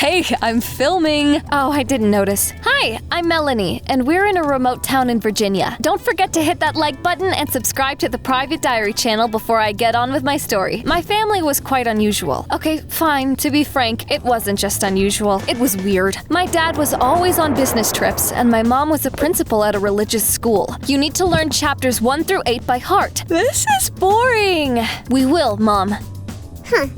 Hey, I'm filming! Oh, I didn't notice. Hi, I'm Melanie, and we're in a remote town in Virginia. Don't forget to hit that like button and subscribe to the Private Diary channel before I get on with my story. My family was quite unusual. Okay, fine, to be frank, it wasn't just unusual. It was weird. My dad was always on business trips, and my mom was a principal at a religious school. You need to learn chapters 1 through 8 by heart. This is boring! We will, Mom.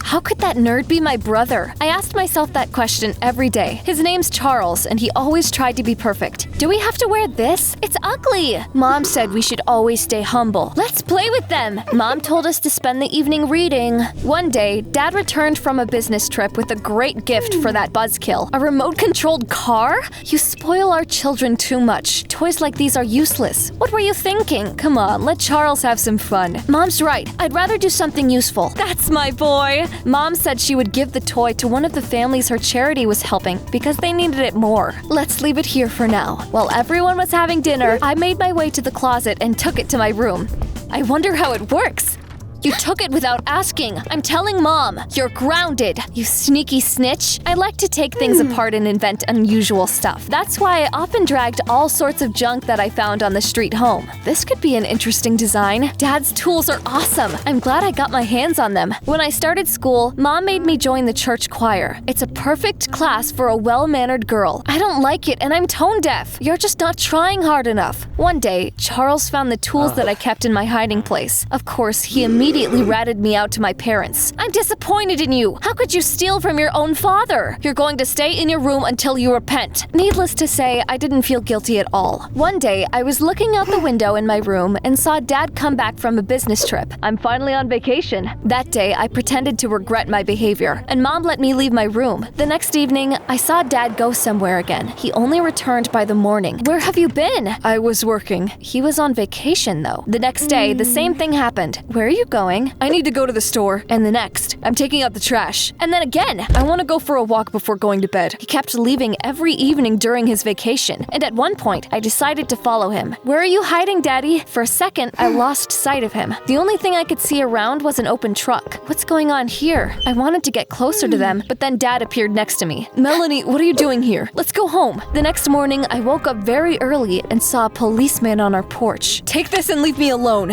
How could that nerd be my brother? I asked myself that question every day. His name's Charles, and he always tried to be perfect. Do we have to wear this? It's ugly! Mom said we should always stay humble. Let's play with them! Mom told us to spend the evening reading. One day, Dad returned from a business trip with a great gift for that buzzkill. A remote-controlled car? You spoil our children too much. Toys like these are useless. What were you thinking? Come on, let Charles have some fun. Mom's right. I'd rather do something useful. That's my boy! Mom said she would give the toy to one of the families her charity was helping because they needed it more. Let's leave it here for now. While everyone was having dinner, I made my way to the closet and took it to my room. I wonder how it works. You took it without asking. I'm telling Mom. You're grounded, you sneaky snitch. I like to take things apart and invent unusual stuff. That's why I often dragged all sorts of junk that I found on the street home. This could be an interesting design. Dad's tools are awesome. I'm glad I got my hands on them. When I started school, Mom made me join the church choir. It's a perfect class for a well-mannered girl. I don't like it and I'm tone deaf. You're just not trying hard enough. One day, Charles found the tools that I kept in my hiding place. Of course, he immediately ratted me out to my parents. I'm disappointed in you. How could you steal from your own father? You're going to stay in your room until you repent. Needless to say, I didn't feel guilty at all. One day, I was looking out the window in my room and saw Dad come back from a business trip. I'm finally on vacation. That day, I pretended to regret my behavior, and Mom let me leave my room. The next evening, I saw Dad go somewhere again. He only returned by the morning. Where have you been? I was working. He was on vacation, though. The next day, the same thing happened. Where are you going? I need to go to the store. And the next, I'm taking out the trash. And then again, I want to go for a walk before going to bed. He kept leaving every evening during his vacation. And at one point, I decided to follow him. Where are you hiding, Daddy? For a second, I lost sight of him. The only thing I could see around was an open truck. What's going on here? I wanted to get closer to them, but then Dad appeared next to me. Melanie, what are you doing here? Let's go home. The next morning, I woke up very early and saw a policeman on our porch. Take this and leave me alone.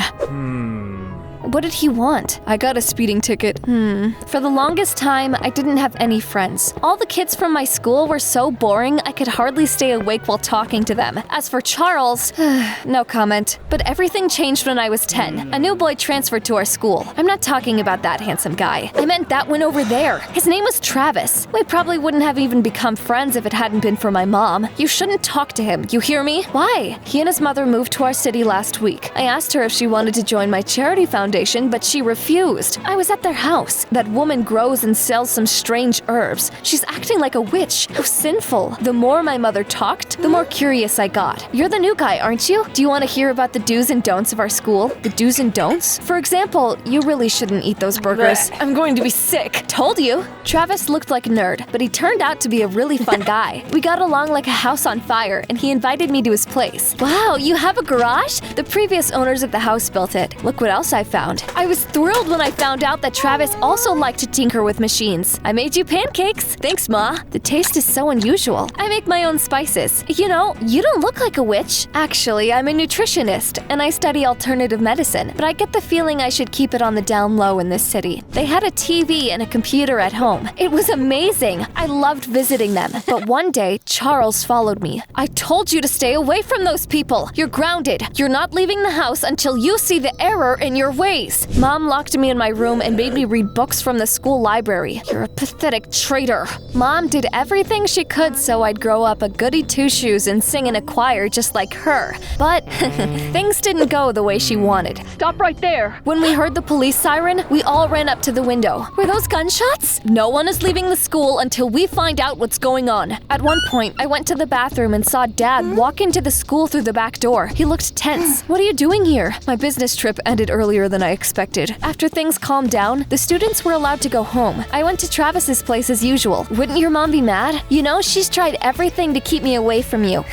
What did he want? I got a speeding ticket. For the longest time, I didn't have any friends. All the kids from my school were so boring, I could hardly stay awake while talking to them. As for Charles, no comment. But everything changed when I was 10. A new boy transferred to our school. I'm not talking about that handsome guy. I meant that one over there. His name was Travis. We probably wouldn't have even become friends if it hadn't been for my mom. You shouldn't talk to him. You hear me? Why? He and his mother moved to our city last week. I asked her if she wanted to join my charity foundation, but she refused. I was at their house. That woman grows and sells some strange herbs. She's acting like a witch. How sinful. The more my mother talked, the more curious I got. You're the new guy, aren't you? Do you want to hear about the do's and don'ts of our school? The do's and don'ts? For example, you really shouldn't eat those burgers. I'm going to be sick. Told you. Travis looked like a nerd, but he turned out to be a really fun guy. We got along like a house on fire, and he invited me to his place. Wow, you have a garage? The previous owners of the house built it. Look what else I found. I was thrilled when I found out that Travis also liked to tinker with machines. I made you pancakes. Thanks, Ma. The taste is so unusual. I make my own spices. You know, you don't look like a witch. Actually, I'm a nutritionist, and I study alternative medicine, but I get the feeling I should keep it on the down low in this city. They had a TV and a computer at home. It was amazing. I loved visiting them. But one day, Charles followed me. I told you to stay away from those people. You're grounded. You're not leaving the house until you see the error in your ways. Mom locked me in my room and made me read books from the school library. You're a pathetic traitor. Mom did everything she could so I'd grow up a goody two-shoes and sing in a choir just like her. But things didn't go the way she wanted. Stop right there. When we heard the police siren, we all ran up to the window. Were those gunshots? No one is leaving the school until we find out what's going on. At one point, I went to the bathroom and saw Dad walk into the school through the back door. He looked tense. What are you doing here? My business trip ended earlier than I expected. After things calmed down, the students were allowed to go home. I went to Travis's place as usual. Wouldn't your mom be mad? You know, she's tried everything to keep me away from you.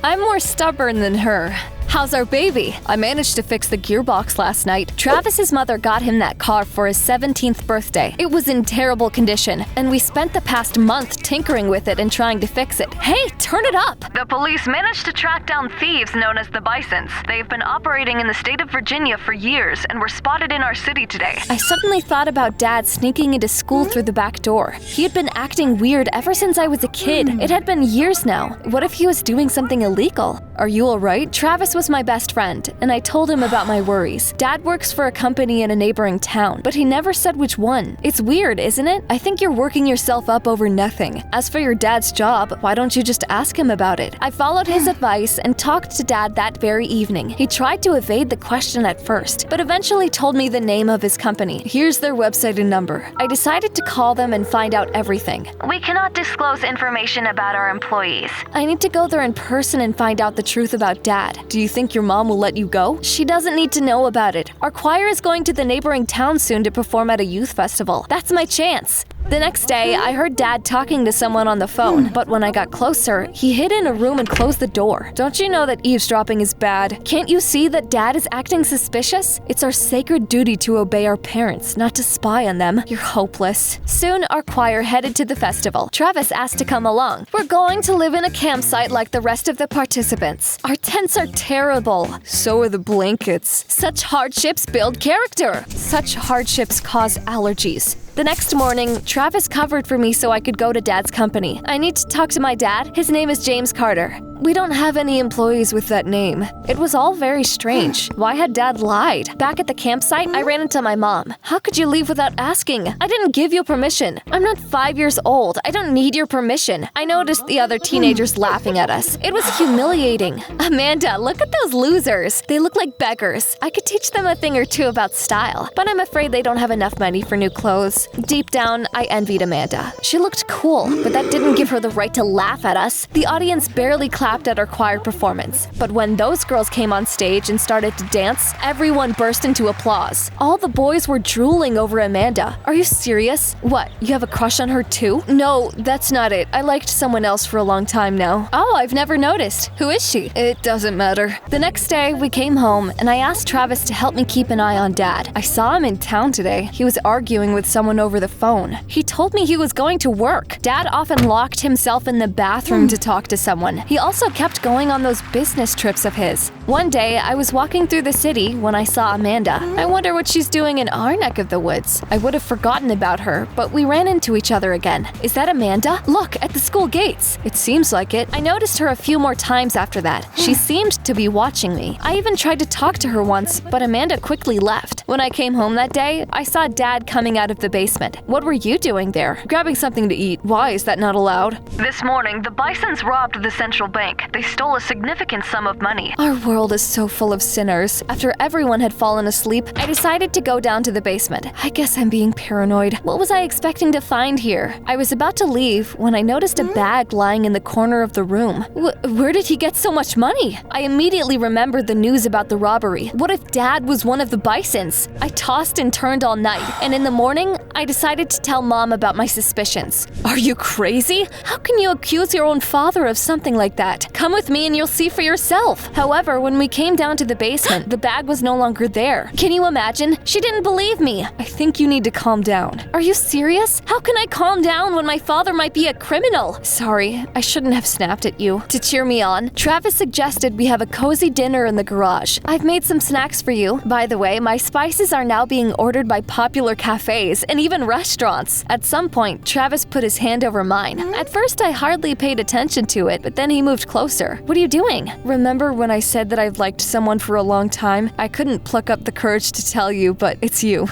I'm more stubborn than her. How's our baby? I managed to fix the gearbox last night. Travis's mother got him that car for his 17th birthday. It was in terrible condition, and we spent the past month tinkering with it and trying to fix it. Hey, turn it up! The police managed to track down thieves known as the Bisons. They've been operating in the state of Virginia for years and were spotted in our city today. I suddenly thought about Dad sneaking into school through the back door. He had been acting weird ever since I was a kid. It had been years now. What if he was doing something illegal? Are you alright? Travis was my best friend, and I told him about my worries. Dad works for a company in a neighboring town, but he never said which one. It's weird, isn't it? I think you're working yourself up over nothing. As for your dad's job, why don't you just ask him about it? I followed his advice and talked to Dad that very evening. He tried to evade the question at first, but eventually told me the name of his company. Here's their website and number. I decided to call them and find out everything. We cannot disclose information about our employees. I need to go there in person and find out the truth about Dad. Do you think your mom will let you go? She doesn't need to know about it. Our choir is going to the neighboring town soon to perform at a youth festival. That's my chance. The next day, I heard Dad talking to someone on the phone, but when I got closer, he hid in a room and closed the door. Don't you know that eavesdropping is bad? Can't you see that Dad is acting suspicious? It's our sacred duty to obey our parents, not to spy on them. You're hopeless. Soon, our choir headed to the festival. Travis asked to come along. We're going to live in a campsite like the rest of the participants. Our tents are terrible. So are the blankets. Such hardships build character. Such hardships cause allergies. The next morning, Travis covered for me so I could go to Dad's company. I need to talk to my dad. His name is James Carter. We don't have any employees with that name. It was all very strange. Why had Dad lied? Back at the campsite, I ran into my mom. How could you leave without asking? I didn't give you permission. I'm not 5 years old. I don't need your permission. I noticed the other teenagers laughing at us. It was humiliating. Amanda, look at those losers. They look like beggars. I could teach them a thing or two about style, but I'm afraid they don't have enough money for new clothes. Deep down, I envied Amanda. She looked cool, but that didn't give her the right to laugh at us. The audience barely clapped at our choir performance. But when those girls came on stage and started to dance, everyone burst into applause. All the boys were drooling over Amanda. Are you serious? What, you have a crush on her too? No, that's not it. I liked someone else for a long time now. Oh, I've never noticed. Who is she? It doesn't matter. The next day, we came home, and I asked Travis to help me keep an eye on Dad. I saw him in town today. He was arguing with someone over the phone. He told me he was going to work. Dad often locked himself in the bathroom to talk to someone. He also kept going on those business trips of his. One day, I was walking through the city when I saw Amanda. I wonder what she's doing in our neck of the woods. I would have forgotten about her, but we ran into each other again. Is that Amanda? Look, at the school gates. It seems like it. I noticed her a few more times after that. She seemed to be watching me. I even tried to talk to her once, but Amanda quickly left. When I came home that day, I saw Dad coming out of the basement. What were you doing there? Grabbing something to eat. Why is that not allowed? This morning, the Bisons robbed the central bank. They stole a significant sum of money. Our world is so full of sinners. After everyone had fallen asleep, I decided to go down to the basement. I guess I'm being paranoid. What was I expecting to find here? I was about to leave when I noticed a bag lying in the corner of the room. Where did he get so much money? I immediately remembered the news about the robbery. What if Dad was one of the Bisons? I tossed and turned all night, and in the morning, I decided to tell Mom about my suspicions. Are you crazy? How can you accuse your own father of something like that? Come with me and you'll see for yourself. However, when we came down to the basement, the bag was no longer there. Can you imagine? She didn't believe me. I think you need to calm down. Are you serious? How can I calm down when my father might be a criminal? Sorry, I shouldn't have snapped at you. To cheer me on, Travis suggested we have a cozy dinner in the garage. I've made some snacks for you. By the way, my spices are now being ordered by popular cafes and even restaurants. At some point, Travis put his hand over mine. At first, I hardly paid attention to it, but then he moved closer. What are you doing? Remember when I said that I've liked someone for a long time? I couldn't pluck up the courage to tell you, but it's you.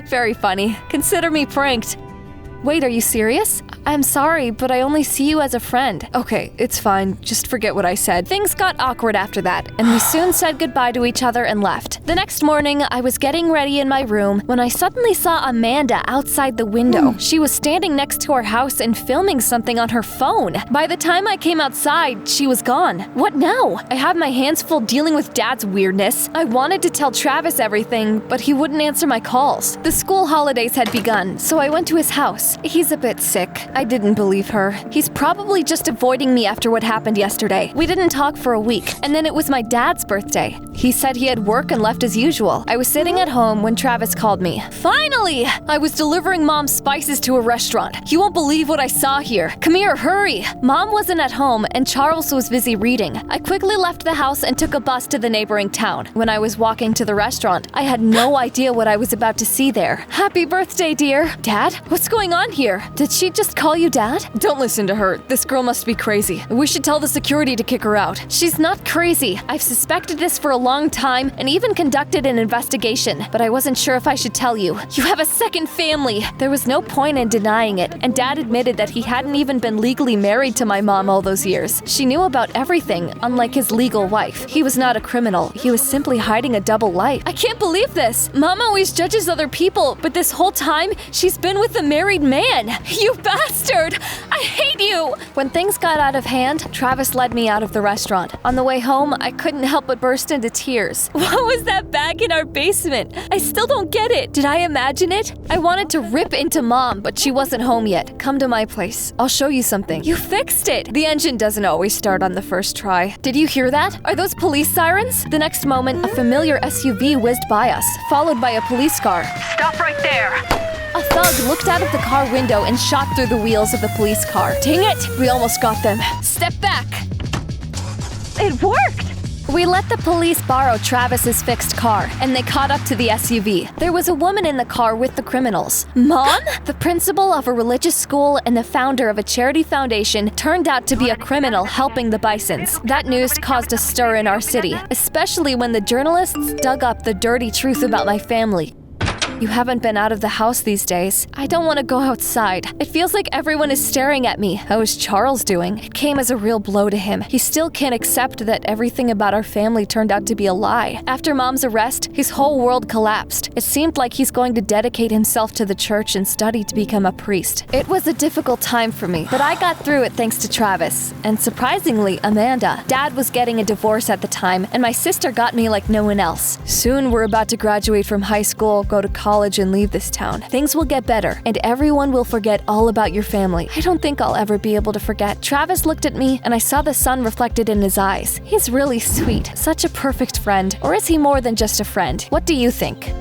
Very funny. Consider me pranked. Wait, are you serious? I'm sorry, but I only see you as a friend. Okay, it's fine. Just forget what I said. Things got awkward after that, and we soon said goodbye to each other and left. The next morning, I was getting ready in my room when I suddenly saw Amanda outside the window. She was standing next to our house and filming something on her phone. By the time I came outside, she was gone. What now? I have my hands full dealing with Dad's weirdness. I wanted to tell Travis everything, but he wouldn't answer my calls. The school holidays had begun, so I went to his house. He's a bit sick. I didn't believe her. He's probably just avoiding me after what happened yesterday. We didn't talk for a week, and then it was my dad's birthday. He said he had work and left as usual. I was sitting at home when Travis called me. Finally! I was delivering Mom's spices to a restaurant. You won't believe what I saw here. Come here, hurry! Mom wasn't at home, and Charles was busy reading. I quickly left the house and took a bus to the neighboring town. When I was walking to the restaurant, I had no idea what I was about to see there. Happy birthday, dear. Dad? What's going on here? Did she just call you Dad? Don't listen to her. This girl must be crazy. We should tell the security to kick her out. She's not crazy. I've suspected this for a long time and even conducted an investigation, but I wasn't sure if I should tell you. You have a second family. There was no point in denying it, and Dad admitted that he hadn't even been legally married to my mom all those years. She knew about everything, unlike his legal wife. He was not a criminal. He was simply hiding a double life. I can't believe this. Mom always judges other people, but this whole time, she's been with a married man. You bastard! I hate you! When things got out of hand, Travis led me out of the restaurant. On the way home, I couldn't help but burst into tears. What was that bag in our basement? I still don't get it. Did I imagine it? I wanted to rip into Mom, but she wasn't home yet. Come to my place. I'll show you something. You fixed it! The engine doesn't always start on the first try. Did you hear that? Are those police sirens? The next moment, a familiar SUV whizzed by us, followed by a police car. Stop right there! A thug looked out of the car window and shot through the wheels of the police car. Dang it! We almost got them. Step back! It worked! We let the police borrow Travis's fixed car, and they caught up to the SUV. There was a woman in the car with the criminals. Mom? The principal of a religious school and the founder of a charity foundation turned out to be a criminal helping the Bisons. That news caused a stir in our city, especially when the journalists dug up the dirty truth about my family. You haven't been out of the house these days. I don't want to go outside. It feels like everyone is staring at me. How is Charles doing? It came as a real blow to him. He still can't accept that everything about our family turned out to be a lie. After Mom's arrest, his whole world collapsed. It seemed like he's going to dedicate himself to the church and study to become a priest. It was a difficult time for me, but I got through it thanks to Travis. And surprisingly, Amanda. Dad was getting a divorce at the time, and my sister got me like no one else. Soon we're about to graduate from high school, go to college, and leave this town. Things will get better, and everyone will forget all about your family. I don't think I'll ever be able to forget. Travis looked at me, and I saw the sun reflected in his eyes. He's really sweet, such a perfect friend. Or is he more than just a friend? What do you think?